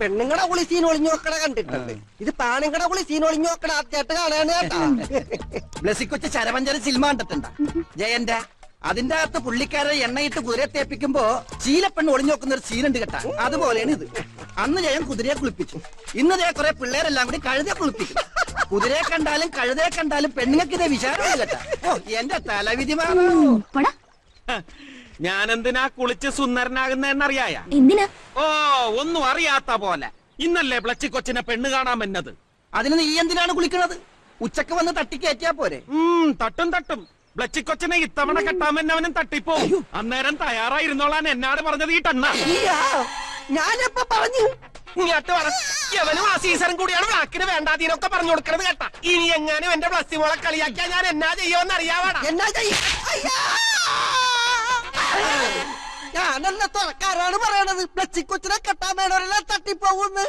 പെണ്ണുങ്ങളുടെ കുളി സീൻ ഒളിഞ്ഞു നോക്കണ കണ്ടിട്ടുണ്ട്. ഇത് പാണുങ്ങളുടെ കുളി സീൻ ഒളിഞ്ഞു നോക്കണ ആദ്യമായിട്ട് കാണാണ് കേട്ടാ. ബ്ലസ്സിക്കൊച്ച് ചരവഞ്ചര സിനിമ കണ്ടിട്ടുണ്ട ജയന്റെ? അതിന്റെ അകത്ത് പുള്ളിക്കാരെ എണ്ണയിട്ട് കുതിരയെ തേപ്പിക്കുമ്പോ ചീലപ്പെണ്ണ് ഒളിഞ്ഞു നോക്കുന്ന ഒരു സീനുണ്ട് കേട്ടാ. അതുപോലെയാണ് ഇത്. അന്ന് ജയൻ കുതിരയെ കുളിപ്പിച്ചു. ഇന്ന് ജയ കുറെ പിള്ളേരെല്ലാം കൂടി കഴുതയെ കുളിപ്പിക്കും. കുതിരയെ കണ്ടാലും കഴുതയെ കണ്ടാലും പെണ്ണുങ്ങൾക്ക് ഇതേ വിചാരമില്ല കേട്ടാ. ഓ എന്റെ തലവിധി മാറോ. ഞാനെന്തിനാ കുളിച്ച് സുന്ദരനാകുന്നറിയായ? എന്തിനാ? ഓ ഒന്നും അറിയാത്ത പോലെ. ഇന്നല്ലേ ബ്ലച്ചിക്കൊച്ചിനെ പെണ്ണ് കാണാൻ വന്നത്. അതിന് നീ എന്തിനാണ് കുളിക്കണത്? ഉച്ചക്ക് വന്ന് തട്ടിക്കയറ്റിയാ പോരെ? തട്ടും തട്ടും. ബ്ലച്ചിക്കൊച്ചിനെ ഇത്തവണ കെട്ടാമെന്നവനും തട്ടിപ്പോ. അന്നേരം തയ്യാറായിരുന്നോളാൻ എന്നാട് പറഞ്ഞത് ഈ ടണ്ണ. ഞാനെപ്പ പറഞ്ഞു? ഇങ്ങോട്ട് അവനും ആ സീസണും കൂടിയാണ് വാക്കിന് വേണ്ടാതീനൊക്കെ പറഞ്ഞു കൊടുക്കണത് കേട്ടാ. ഇനി എങ്ങാനും എന്റെ ബ്ലസ്സി മോളെ കളിയാക്കിയാ ഞാൻ എന്നാ ചെയ്യുമെന്ന് അറിയാവാടാ. എന്നാ ഞാനല്ല തുറക്കാരാണ് പറയണത്. ബ്ലച്ചിക്കൊച്ചിനെ കെട്ടാൻ വേണവരെല്ലാം തട്ടിപ്പോകുന്ന്.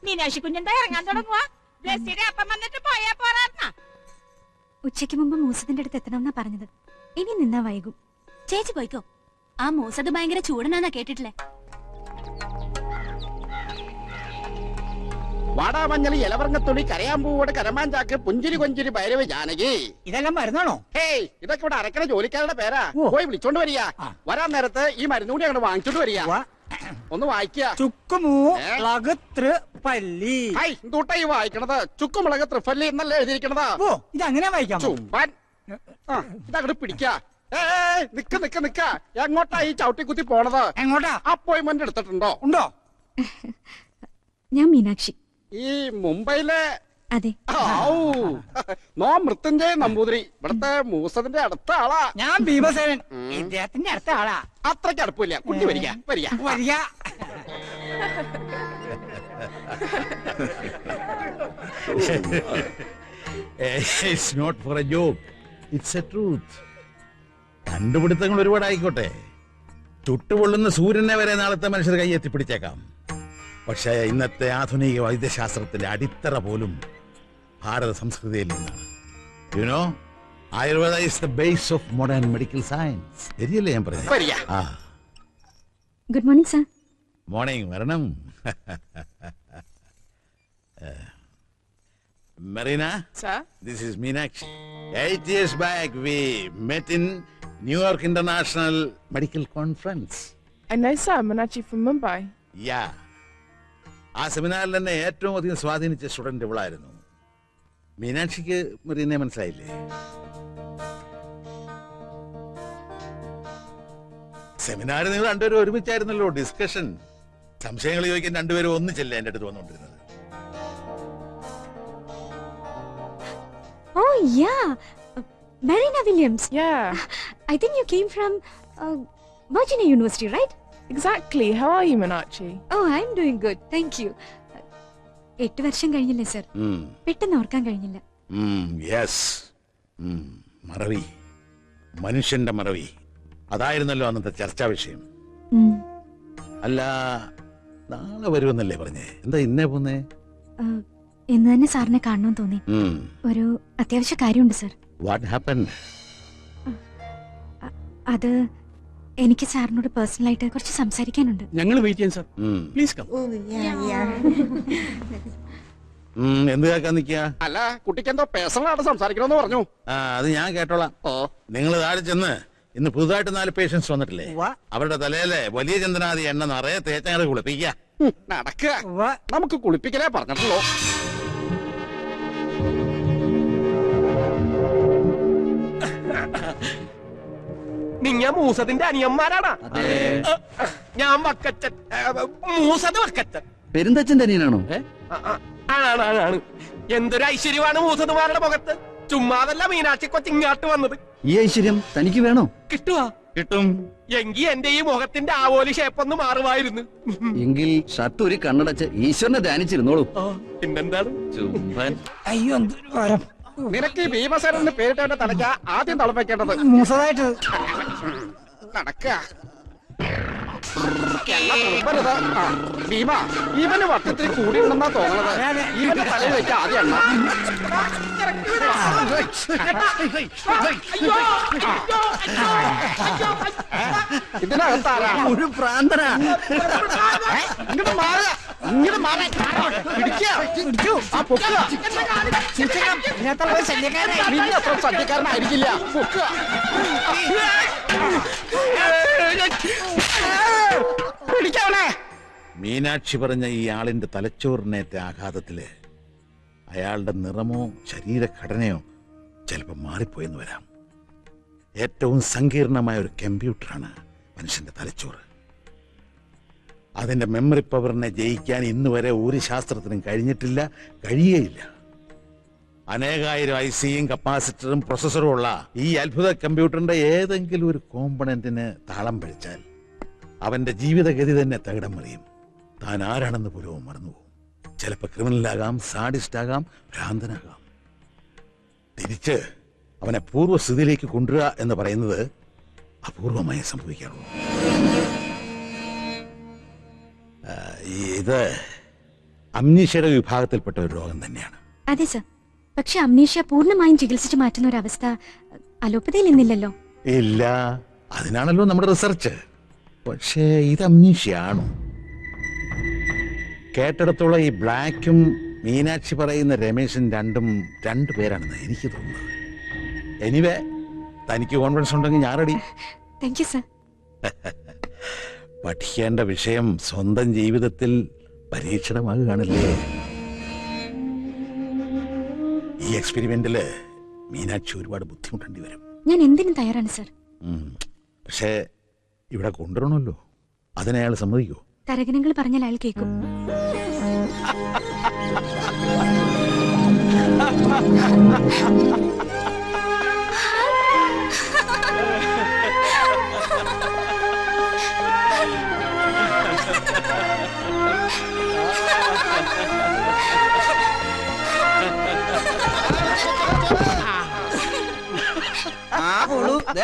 മീനാക്ഷി കുഞ്ഞെന്താ ഇറങ്ങാൻ തുടങ്ങുവാ? ബ്ലസ്സിയുടെ അപ്പം വന്നിട്ട് പോയാ പോരാ. ഉച്ചയ്ക്ക് മുമ്പ് മൂസത്തിന്റെ അടുത്ത് എത്തണമെന്നാ പറഞ്ഞത്. ഇനി നിന്നാ വൈകും. ചേച്ചി പോയിക്കോ. ആ മൂസത് ഭയങ്കര ചൂടനാന്നാ കേട്ടിട്ടില്ലേ? വാടാമഞ്ഞളി ഇലവർങ്ങത്തുള്ളി കരയാമ്പൂവോട് കരമാഞ്ചാക്ക് പുഞ്ചിരി കൊഞ്ചിരി ഭൈരവ ജാനകി. ഇതെല്ലാം മരുന്നാണോ? ഹേയ്, ഇതൊക്കെ ഇവിടെ അരക്കണ ജോലിക്കാരുടെ പേരാ. പോയി വിളിച്ചോണ്ട് വരിക. വരാൻ നേരത്ത് ഈ മരുന്ന് കൂടി അങ്ങോട്ട് വാങ്ങിച്ചോണ്ട് വരിക. ഒന്ന് വായിക്കുക. എന്തൂട്ടാ ഈ വായിക്കണത്? ചുക്കുമുളക് ത്രിഫല്ലി എന്നല്ലേ എഴുതിയിരിക്കണത്? ഇതങ്ങനെ വായിക്കാം. ചുംബൻ ഇതങ്ങോട്ട് പിടിക്ക. നിക്ക നിക്ക നിക്ക. എങ്ങോട്ടാ ഈ ചവിട്ടി കുത്തി പോണത്? എങ്ങോട്ടാ? അപ്പോയിന്റ്മെന്റ് എടുത്തിട്ടുണ്ടോ? ഉണ്ടോ? ഞാൻ മീനാക്ഷി. ഈ മുംബൈയിലെ? അതെ. നോ മൃത്യുഞ്ജയ നമ്പൂതിരി ഇവിടത്തെ മൂസത്തിന്റെ അടുത്ത ആളാ. ഞാൻ ഭീമസേനൻ ഇദ്ദേഹത്തിന്റെ അടുത്ത ആളാ. അത്രയ്ക്ക് അടുപ്പില്ല. കുട്ടി വരിക വരിക വരിക. It's not for a joke. It's a truth. കണ്ടുപിടുത്തങ്ങൾ ഒരുപാടായിക്കോട്ടെ. ചുട്ടുപൊള്ളുന്ന സൂര്യനെ വരെ നാളത്തെ മനുഷ്യർ കൈയെത്തിപ്പിടിച്ചേക്കാം. പക്ഷേ ഇന്നത്തെ ആധുനിക വൈദ്യശാസ്ത്രത്തിലെ അടിത്തറ പോലും ഭാരത സംസ്കൃതിയിൽ നിന്നാണ്. You know, Ayurveda is the base of modern medical science. ശരിയല്ലേ ഞാൻ പറഞ്ഞത്? Good morning sir. മോർണിംഗ്. വരണം. Marina, sir, this is Meenakshi. 8 years back we met in New York International Medical Conference. I know sir, Meenakshi from Mumbai. Yeah. ആ സെമിനാറിൽ തന്നെ ഏറ്റവും അധികം സ്വാധീനിച്ച സ്റ്റുഡന്റ് ഇവളായിരുന്നു. മീനാക്ഷിക്ക് മരീനെ മനസ്സിലായില്ലേ? സെമിനാറിൽ നിങ്ങൾ രണ്ടുപേരും ഒരുമിച്ചായിരുന്നല്ലോ ഡിസ്കഷൻ. സംശയങ്ങൾ ചോദിക്കാൻ രണ്ടുപേരും ഒന്നിച്ചല്ലേ എന്റെ അടുത്ത് വന്നുകൊണ്ടിരുന്നത്? Oh yeah, Marina Williams. Yeah. I think you came from Virginia University, right? Exactly. How are you, Meenakshi? Oh, I'm doing good. Thank you. 8 വർഷം കഴിഞ്ഞില്ലേ സർ? പെട്ടെന്ന് ഓർക്കാൻ കഴിഞ്ഞില്ല. യെസ്. മറവി, മനുഷ്യന്റെ മറവി, അതായിരുന്നല്ലോ അന്നത്തെ ചർച്ചാ വിഷയം. അല്ല, നാളെ വരുമെന്നല്ലേ പറഞ്ഞേ? എന്താ ഇന്നേ പോന്നേ? ഇന്ന് തന്നെ സാറിനെ കാണണമെന്ന് തോന്നി. ഒരു അത്യാവശ്യ കാര്യമുണ്ട് സർ. What happened? അത് എനിക്ക് സാറിനോട് പേഴ്സണലായിട്ട് കുറച്ച് സംസാരിക്കാനുണ്ട്. ഞങ്ങൾ വെയിറ്റ് ചെയ്യാം സർ. Please come. എന്ത് കേൾക്കാൻ നിൽക്കുക? അല്ല, കുട്ടിക്ക് എന്തോ പേഴ്സണലായിട്ട് സംസാരിക്കണമെന്ന് പറഞ്ഞു. അത് ഞാൻ കേട്ടോളാം. നിങ്ങൾ താഴെ ചെന്ന് ഇന്ന് പുതുതായിട്ട് 4 പേഷ്യൻസ് വന്നിട്ടില്ലേ, അവരുടെ തലയിലെ വലിയ ചന്ദനാദി എണ്ണ നിറയെ തേച്ചങ്ങടെ കുളിപ്പിക്കുക. നടക്കുക. നമുക്ക് കുളിപ്പിക്കലേ പറഞ്ഞിട്ടുള്ളൂ. നിങ്ങ മൂസത്തിന്റെ അനിയന്മാരാടാ? ഞാൻ വക്കച്ചൻ, മൂസത് വക്കച്ചൻ. പെരുന്തച്ഛന്റെ അനിയനാണോ? ആണ്. എന്തൊരു ഐശ്വര്യമാണ് മൂസതുമാരുടെ മുഖത്ത്. ചുമ്മാതല്ല മീനാക്ഷി കൊച്ച് ഇങ്ങോട്ട് വന്നത്. ഈ ഐശ്വര്യം തനിക്ക് വേണോ? കിട്ടുവാ? കിട്ടും. എങ്കി എന്റെ ഈ മുഖത്തിന്റെ ആവോലി ഷേപ്പൊന്ന് മാറുമായിരുന്നു. എങ്കിൽ ഷർട്ട് ഒരു കണ്ണടച്ച് ഈശ്വരനെ ധ്യാനിച്ചിരുന്നോളൂ. പിന്നെന്താണ്? അയ്യോ, എന്തൊരു വരം. നിനക്ക് ഈ ഭീമസേനന് പേരിട്ടവന്റെ തലയ്ക്ക ആദ്യം തളപ്പിക്കേണ്ടത്. മൂസതായിട്ട് നടക്കുക. തുളുമ്പരുത്. ആ, ഭീമ ഇവന് വട്ടത്തിൽ കൂടിയുണ്ടെന്നാ തോന്നണത്. ഇവന്റെ തലയിൽ വെച്ച ആദ്യം എണ്ണ. ഇതിനകത്താരാ? ഒരു പ്രാന്തനാ. ഇങ്ങോട്ട് മാറുക. ഇങ്ങോട്ട് മാറാൻ പിടിച്ചു. ആ പൊക്കുക. നിന്നെ അത്ര ശല്യക്കാരനായിരിക്കില്ല. പൊക്കുക. പിടിക്കവനെ. മീനാക്ഷി പറഞ്ഞ ഈ ആളിന്റെ തലച്ചോറിനേറ്റ ആഘാതത്തില് അയാളുടെ നിറമോ ശരീരഘടനയോ ചിലപ്പോൾ മാറിപ്പോയെന്ന് വരാം. ഏറ്റവും സങ്കീർണമായ ഒരു കമ്പ്യൂട്ടറാണ് മനുഷ്യന്റെ തലച്ചോറ്. അതിന്റെ മെമ്മറി പവറിനെ ജയിക്കാൻ ഇന്ന് വരെ ഒരു ശാസ്ത്രത്തിനും കഴിഞ്ഞിട്ടില്ല, കഴിയേയില്ല. അനേകായിരം ഐസിയും കപ്പാസിറ്ററും പ്രൊസസ്സറും ഉള്ള ഈ അത്ഭുത കമ്പ്യൂട്ടറിന്റെ ഏതെങ്കിലും ഒരു കോമ്പണന്റിന് താളം പിടിച്ചാൽ അവന്റെ ജീവിതഗതി തന്നെ തകിടം മറിയും. താൻ ആരാണെന്ന് പോലും മറന്നുപോകും. ചിലപ്പോൾ ക്രിമിനലാകാം, സാഡിസ്റ്റാകാം, ഭ്രാന്തനാകാം. തിരിച്ച് അവനെ പൂർവ്വസ്ഥിതിയിലേക്ക് കൊണ്ടുവരിക എന്ന് പറയുന്നത് അപൂർവമായി സംഭവിക്കാറുള്ളൂ. ഇത് അമ്നീഷ്യയുടെ വിഭാഗത്തിൽപ്പെട്ട ഒരു രോഗം തന്നെയാണ്. അതെ സർ, പക്ഷെ അമ്നീഷ്യ പൂർണ്ണമായും ചികിത്സിച്ചു മാറ്റുന്ന ഒരു അവസ്ഥ അലോപ്പതിയിൽ ഇന്നില്ലല്ലോ. ഇല്ല, അതിനാണല്ലോ നമ്മുടെ റിസർച്ച്. പക്ഷേ ഇത് അമ്നീഷ്യയാണോ? കേട്ടിടത്തോളം ഈ ബ്ലാക്കും മീനാക്ഷി പറയുന്ന രമേശൻ രണ്ടു പേരാണെന്ന് എനിക്ക് തോന്നുന്നത്. എനിവേ, തനിക്ക് കോൺഫിഡൻസ് ഉണ്ടെങ്കിൽ ഞാൻ റെഡി. Thank you sir. പഠിക്കേണ്ട വിഷയം സ്വന്തം ജീവിതത്തിൽ പരീക്ഷണമാകുകയാണല്ലേ. ഈ എക്സ്പെരിമെന്റില് മീനാക്ഷി ഒരുപാട് ബുദ്ധിമുട്ടേണ്ടി വരും. ഞാൻ എന്തിനും തയ്യാറാണ് സർ. പക്ഷേ ഇവിടെ കൊണ്ടുവരണമല്ലോ, അതിനയാൾ സമ്മതിക്കോ? തരകനങ്ങൾ പറഞ്ഞാൽ അയാൾ കേൾക്കും.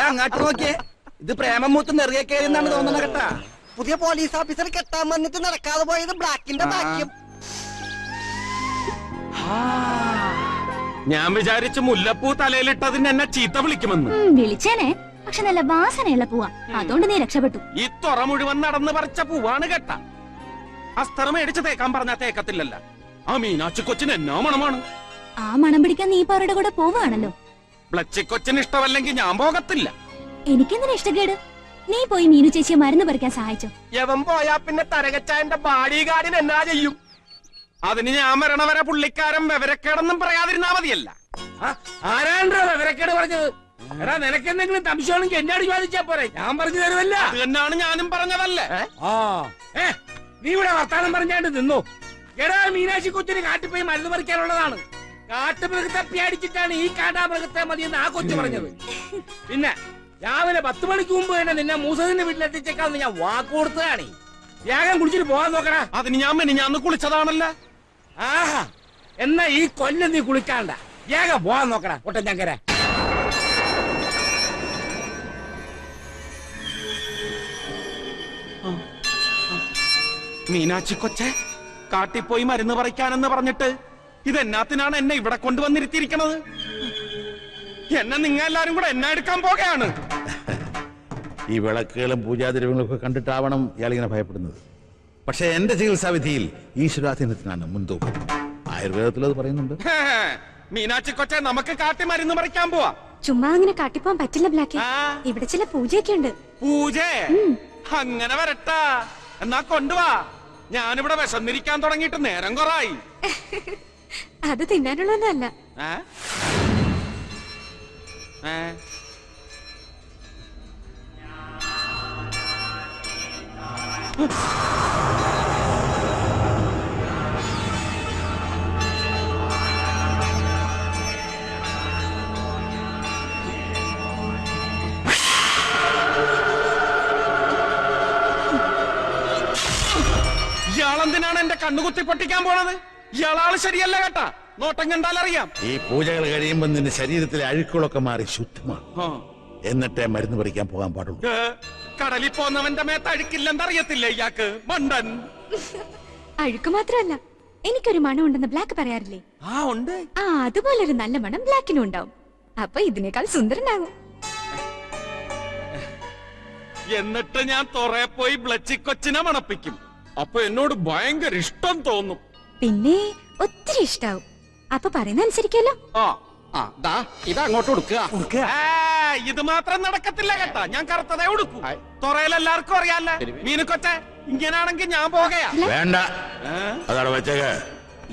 അങ്ങോട്ട് നോക്കിയേ. ഇത് പ്രേമം മൂത്ത് നെറുകെ കയറിയെന്നാണ് തോന്നുന്നത് കേട്ടാ. പുതിയ പോലീസ് ഓഫീസർ കെട്ടാൻ വന്നിട്ട് നടക്കാതെ പോയത് ബ്ലാക്കിന്റെ ഭാഗ്യം. ഞാൻ വിചാരിച്ചു മുല്ലപ്പൂ തലയിലിട്ടതിന് എന്നെ ചീത്ത വിളിക്കുമെന്ന്. വിളിച്ചേനെ, പക്ഷെ നല്ല വാസനയുള്ള പൂവാ, അതുകൊണ്ട് നീ രക്ഷപ്പെട്ടു. ഈ തുറ മുഴുവൻ നടന്ന് പറിച്ച പൂവാണ് കേട്ട. അസ്തറ മേടിച്ച് തേക്കാൻ പറഞ്ഞാ തേക്കത്തില്ലല്ല. ആ മീനാക്ഷി കൊച്ചിന് എന്നാ മണമാണ്. ആ മണം പിടിക്കാൻ നീ അവരുടെ കൂടെ പോവുകയാണല്ലോ. ബ്ലച്ചിക്കൊച്ചിന് ഇഷ്ടമല്ലെങ്കിൽ ഞാൻ പോകത്തില്ല. എനിക്കെന്തിനാ ഇഷ്ടക്കേട്? നീ പോയി മീനു ചേച്ചിയെ മരുന്ന് പറിക്കാൻ സഹായിച്ചോ? യവൻ പോയാ പിന്നെ തരകച്ചായന്റെ ബാഡി ഗാർഡിന് എന്നാ ചെയ്യും? അതിന് ഞാൻ മരണവരെ പുള്ളിക്കാരൻ വിവരക്കേടൊന്നും പറയാതിരുന്നാ മതിയല്ല. ആരാണ്ടോ വിവരക്കേട് പറഞ്ഞത്? എടാ, നിനക്കെന്തെങ്കിലും സംശയമാണെങ്കിൽ എന്നോട് ചോദിച്ചാ പോരെ, ഞാൻ പറഞ്ഞു തരുമല്ല. അത് തന്നെയാണ് ഞാനും പറഞ്ഞതല്ലേ. നീ ഇവിടെ വർത്താനം പറഞ്ഞാണ്ട് നിന്നു. എടാ, മീനാക്ഷി കൊച്ചിന് കാട്ടിപ്പോയി മരുന്ന് പറിക്കാനുള്ളതാണ്. കാട്ടുമൃഗത്തെ പേടിച്ചിട്ടാണ് ഈ കാട്ടാമൃഗത്തെ മതിയെന്ന് ആ കൊച്ചു പറഞ്ഞത്. പിന്നെ രാവിലെ 10 മണിക്ക് മുമ്പ് തന്നെ നിന്നെ മൂസദിന്റെ വീട്ടിലെത്തിച്ചേക്കാന്ന് ഞാൻ വാക്ക് കൊടുത്തതാണ്. വേഗം കുളിച്ചിട്ട് പോകാൻ നോക്കണ. അതിന് ഞാൻ മെനിഞ്ഞാന്ന് കുളിച്ചതാണല്ല. ആഹാ, എന്നാ ഈ കൊല്ലം നീ കുളിക്കാണ്ട, വേഗം പോകാൻ നോക്കണ ഒട്ടൻ ചങ്കര. മീനാക്ഷി കൊച്ചെ കാട്ടിപ്പോയി മരുന്ന് പറിക്കാനെന്ന് പറഞ്ഞിട്ട് ഇതെന്നാത്തിനാണ് എന്നെ ഇവിടെ കൊണ്ടുവന്നിരുത്തിയിരിക്കണത്? എന്നെ നിങ്ങൾ എല്ലാരും കൂടെ എന്നെ എടുക്കാൻ പോകുകയാണ്. ഈ വിളക്കുകളും പൂജാദ്രവ്യങ്ങളും ഒക്കെ കണ്ടിട്ടാവണം ഇയാളിങ്ങനെ ഭയപ്പെടുന്നത്. പക്ഷെ എന്റെ ചികിത്സാവിധിയിൽ ഈശ്വരാധീനത്തിനാണ് മുൻതൂക്കം. ആയുർവേദത്തിൽ അത് പറയുന്നുണ്ട്. മീനാക്ഷി കൊച്ചെ, നമുക്ക് കാട്ടി മരുന്ന് പറിക്കാൻ പോവാ. ചുമ്മാ അങ്ങനെ കാട്ടിപ്പോവാൻ പറ്റില്ല ബ്ലാക്കി. ഇവിടെ ചില പൂജയൊക്കെ ഉണ്ട്. പൂജ? അങ്ങനെ വരട്ടാ. എന്നാ കൊണ്ടുവാ. ഞാനിവിടെ വിശന്നിരിക്കാൻ തുടങ്ങിയിട്ട് നേരം കൊറായി. അത് തിന്നാനുള്ളതല്ല. ഇയാളെന്തിനാണ് എന്റെ കണ്ണുകുത്തി പൊട്ടിക്കാൻ പോണത്? ഇയാളാള് ശരിയല്ല കേട്ടാ. നോട്ടം കണ്ടാലറിയാം. ഈ പൂജകൾ കഴിയുമ്പോൾ നിന്റെ ശരീരത്തിലെ അഴുക്കുകളൊക്കെ മാറി ശുദ്ധമാണ്. എന്നിട്ടേ മരുന്ന് പറിക്കാൻ പോകാൻ പാടുള്ളൂ. കടലിൽ പോന്നവന്റെ മേത്ത് അഴുക്കില്ലെന്നറിയത്തില്ലേ ഇയാൾക്ക് മണ്ടൻ. അഴുക്ക് മാത്രമല്ല, എനിക്കൊരു മണം ഉണ്ടെന്ന് ബ്ലാക്ക് പറയാറില്ലേ? ആ ഉണ്ട്. ആ അതുപോലൊരു നല്ല മണം ബ്ലാക്കിനും ഉണ്ടാവും. അപ്പൊ ഇതിനേക്കാൾ സുന്ദരനാകും. എന്നിട്ട് ഞാൻ തുറയെ പോയി ബ്ലച്ചിക്കൊച്ചിനെ മണപ്പിക്കും. അപ്പൊ എന്നോട് ഭയങ്കര ഇഷ്ടം തോന്നും. പിന്നെ ഒത്തിരി ഇഷ്ടാവും. അപ്പൊ പറയുന്ന അനുസരിക്കല്ലോ. ആ ദാ ഇത് അങ്ങോട്ട് കൊടുക്കുക. ഇത് മാത്രം നടക്കത്തില്ല കേട്ടാ. ഞാൻ കറുത്തതേ ഉടുക്കൂ. തുറയിലെല്ലാവർക്കും അറിയാല്ല. മീനുക്കൊച്ച ഇങ്ങനാണെങ്കിൽ ഞാൻ പോകയാ. വേണ്ട, അതവിടെ വെച്ചേക്ക.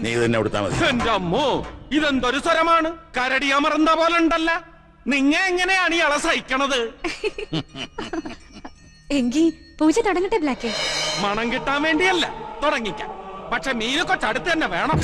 നീ തന്നെ കൊടുത്താ മതി. എന്റെ അമ്മോ, ഇതെന്തൊരു സ്വരമാണ്. കരടി അമർന്ന പോലെ ഉണ്ടല്ല. നിങ്ങ എങ്ങനെയാണ് ഇയാളെ സഹിക്കണത്? എങ്കി പൂജ തുടങ്ങട്ടെ ബ്ലാക്ക്. മണം കിട്ടാൻ വേണ്ടിയല്ല, തുടങ്ങിക്കാം. പക്ഷെ മീനുക്കൊച്ച അടുത്ത് തന്നെ വേണം.